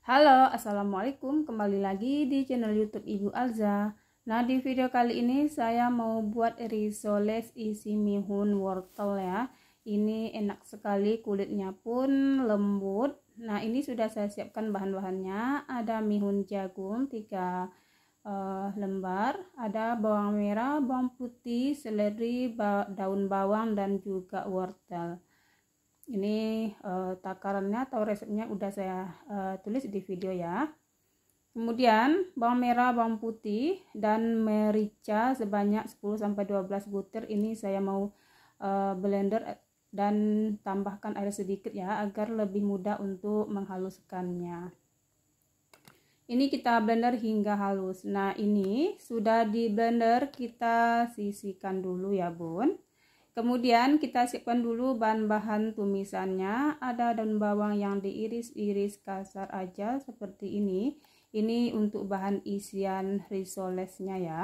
Halo, assalamualaikum. Kembali lagi di channel YouTube Ibu Alza. Nah, di video kali ini saya mau buat risoles isi mihun wortel ya. Ini enak sekali, kulitnya pun lembut. Nah, ini sudah saya siapkan bahan-bahannya. Ada mihun jagung 3 lembar, ada bawang merah, bawang putih, seledri, daun bawang, dan juga wortel. Ini takarannya atau resepnya udah saya tulis di video ya. Kemudian bawang merah, bawang putih, dan merica sebanyak 10-12 butir. Ini saya mau blender dan tambahkan air sedikit ya, agar lebih mudah untuk menghaluskannya. Ini kita blender hingga halus. Nah, ini sudah di blender, kita sisihkan dulu ya bun. Kemudian kita siapkan dulu bahan-bahan tumisannya. Ada daun bawang yang diiris-iris kasar aja seperti ini. Ini untuk bahan isian risolesnya ya.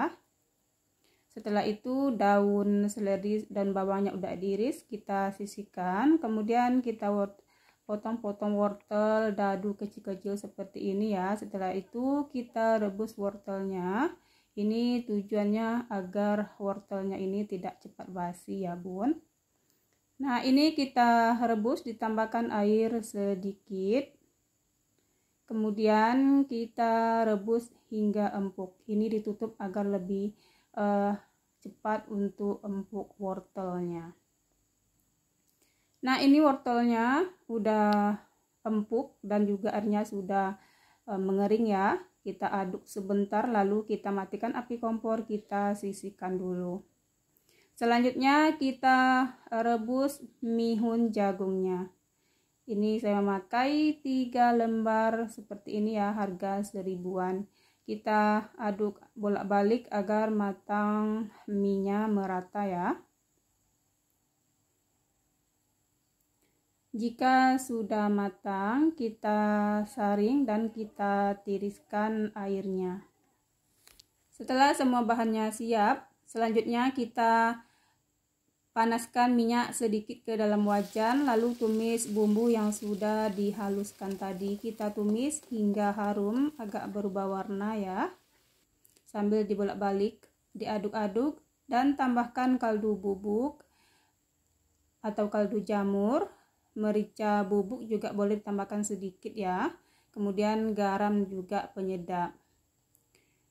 Setelah itu daun seledri dan bawangnya udah diiris, kita sisihkan. Kemudian kita potong-potong wortel dadu kecil-kecil seperti ini ya. Setelah itu kita rebus wortelnya. Ini tujuannya agar wortelnya ini tidak cepat basi ya bun. Nah, ini kita rebus, ditambahkan air sedikit. Kemudian kita rebus hingga empuk. Ini ditutup agar lebih cepat untuk empuk wortelnya. Nah, ini wortelnya udah empuk dan juga airnya sudah mengering ya. Kita aduk sebentar, lalu kita matikan api kompor, kita sisihkan dulu. Selanjutnya kita rebus mihun jagungnya. Ini saya memakai 3 lembar seperti ini ya, harga 1000-an. Kita aduk bolak-balik agar matang mie-nya merata ya. Jika sudah matang, kita saring dan kita tiriskan airnya. Setelah semua bahannya siap, selanjutnya kita panaskan minyak sedikit ke dalam wajan, lalu tumis bumbu yang sudah dihaluskan tadi. Kita tumis hingga harum, agak berubah warna ya. Sambil dibolak-balik, diaduk-aduk, dan tambahkan kaldu bubuk atau kaldu jamur. Merica bubuk juga boleh ditambahkan sedikit ya. Kemudian garam juga penyedap.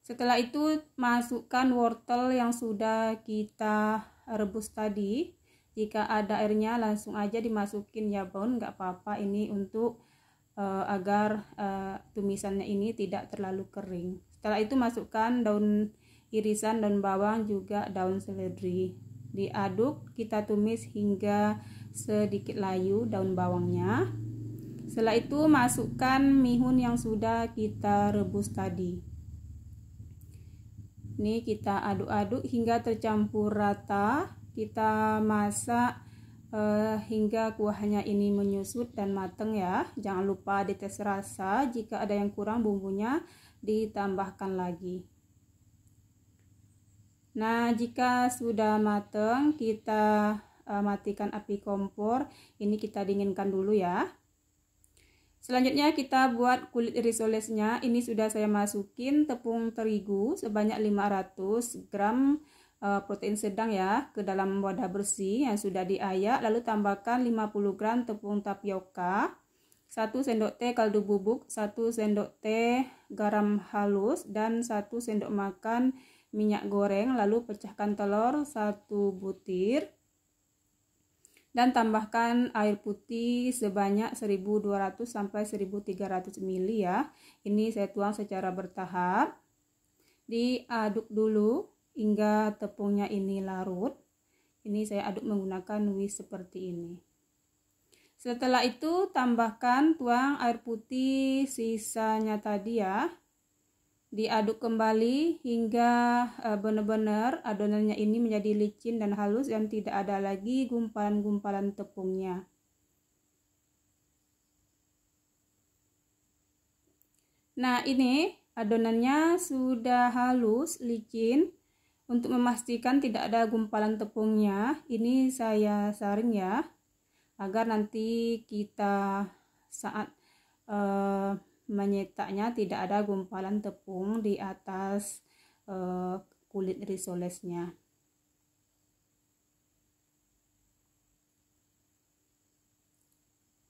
Setelah itu masukkan wortel yang sudah kita rebus tadi. Jika ada airnya langsung aja dimasukin ya bun, nggak apa-apa. Ini untuk agar tumisannya ini tidak terlalu kering. Setelah itu masukkan daun irisan, daun bawang, juga daun seledri. Diaduk, kita tumis hingga sedikit layu daun bawangnya. Setelah itu masukkan mihun yang sudah kita rebus tadi. Ini kita aduk-aduk hingga tercampur rata. Kita masak hingga kuahnya ini menyusut dan matang ya. Jangan lupa dites rasa, jika ada yang kurang bumbunya ditambahkan lagi. Nah, jika sudah matang, kita matikan api kompor. Ini kita dinginkan dulu ya. Selanjutnya kita buat kulit risolesnya. Ini sudah saya masukin tepung terigu sebanyak 500 gram protein sedang ya ke dalam wadah bersih yang sudah diayak. Lalu tambahkan 50 gram tepung tapioka, 1 sendok teh kaldu bubuk, 1 sendok teh garam halus, dan 1 sendok makan minyak goreng. Lalu pecahkan telur 1 butir dan tambahkan air putih sebanyak 1200 sampai 1300 ml ya. Ini saya tuang secara bertahap. Diaduk dulu hingga tepungnya ini larut. Ini saya aduk menggunakan whisk seperti ini. Setelah itu tambahkan tuang air putih sisanya tadi ya. Diaduk kembali hingga benar-benar adonannya ini menjadi licin dan halus dan tidak ada lagi gumpalan-gumpalan tepungnya. Nah, ini adonannya sudah halus, licin. Untuk memastikan tidak ada gumpalan tepungnya, ini saya saring ya, agar nanti kita saat menyetaknya tidak ada gumpalan tepung di atas kulit risolesnya.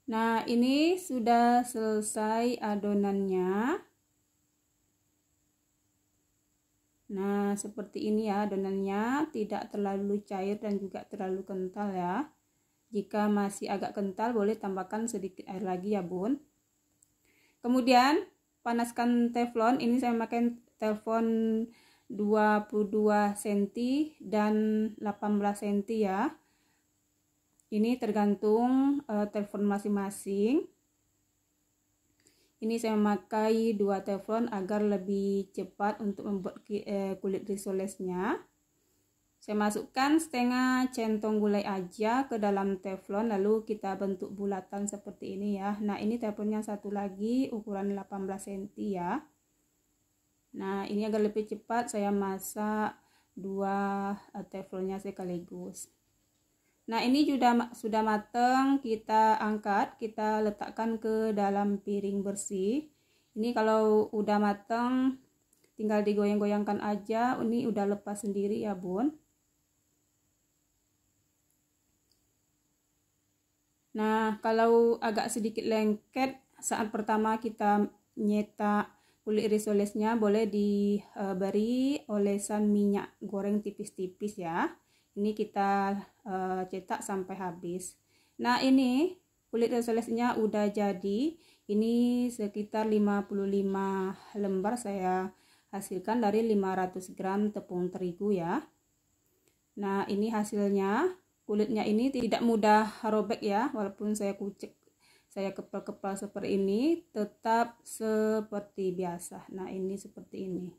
Nah, ini sudah selesai adonannya. Nah, seperti ini ya adonannya, tidak terlalu cair dan juga terlalu kental ya. Jika masih agak kental, boleh tambahkan sedikit air lagi ya bun. Kemudian panaskan teflon. Ini saya pakai teflon 22 cm dan 18 cm ya. Ini tergantung teflon masing-masing. Ini saya memakai 2 teflon agar lebih cepat untuk membuat kulit risolesnya. Saya masukkan setengah centong gulai aja ke dalam teflon, lalu kita bentuk bulatan seperti ini ya. Nah, ini teflonnya satu lagi ukuran 18 cm ya. Nah, ini agar lebih cepat saya masak 2 teflonnya sekaligus. Nah, ini sudah matang, kita angkat, kita letakkan ke dalam piring bersih. Ini kalau udah matang tinggal digoyang-goyangkan aja, ini udah lepas sendiri ya bun. Nah, kalau agak sedikit lengket saat pertama kita nyetak kulit risolesnya, boleh diberi olesan minyak goreng tipis-tipis ya. Ini kita cetak sampai habis. Nah, ini kulit risolesnya udah jadi. Ini sekitar 55 lembar saya hasilkan dari 500 gram tepung terigu ya. Nah, ini hasilnya. Kulitnya ini tidak mudah robek ya, walaupun saya kucek, saya kepal-kepal seperti ini, tetap seperti biasa. Nah, ini seperti ini.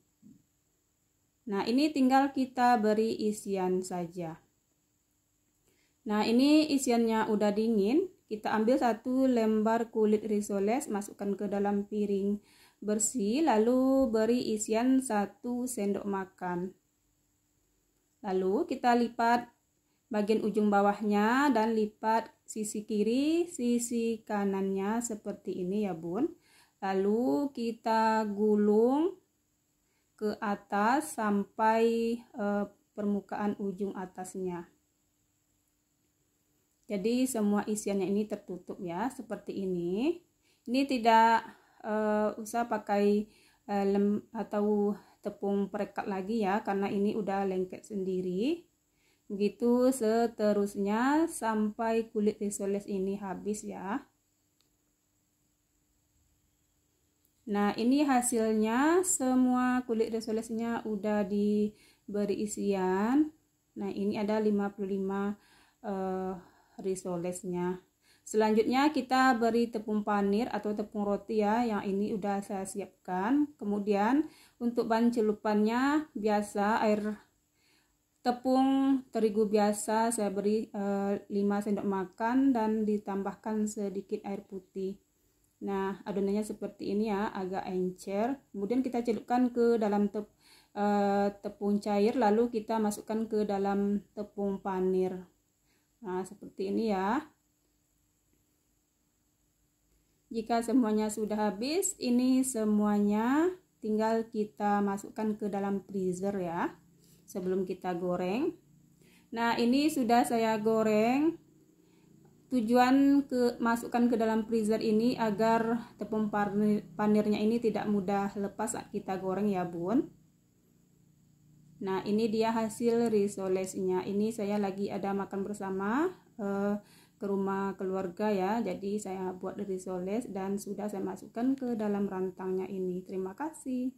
Nah, ini tinggal kita beri isian saja. Nah, ini isiannya udah dingin. Kita ambil 1 lembar kulit risoles, masukkan ke dalam piring bersih, lalu beri isian 1 sendok makan. Lalu kita lipat bagian ujung bawahnya dan lipat sisi kiri, sisi kanannya seperti ini ya bun. Lalu kita gulung ke atas sampai permukaan ujung atasnya. Jadi semua isiannya ini tertutup ya, seperti ini. Ini tidak usah pakai lem atau tepung perekat lagi ya, karena ini udah lengket sendiri. Begitu seterusnya sampai kulit risoles ini habis ya. Nah, ini hasilnya, semua kulit risolesnya udah diberi isian. Nah, ini ada 55 risolesnya. Selanjutnya kita beri tepung panir atau tepung roti ya, yang ini udah saya siapkan. Kemudian untuk bahan celupannya biasa air tepung terigu biasa saya beri 5 sendok makan dan ditambahkan sedikit air putih. Nah, adonannya seperti ini ya, agak encer. Kemudian kita celupkan ke dalam tepung cair, lalu kita masukkan ke dalam tepung panir. Nah, seperti ini ya. Jika semuanya sudah habis, ini semuanya tinggal kita masukkan ke dalam freezer ya, sebelum kita goreng. Nah, ini sudah saya goreng. Tujuan masukkan ke dalam freezer ini agar tepung panirnya ini tidak mudah lepas saat kita goreng ya bun. Nah, ini dia hasil risolesnya. Ini saya lagi ada makan bersama ke rumah keluarga ya, jadi saya buat risoles dan sudah saya masukkan ke dalam rantangnya ini. Terima kasih.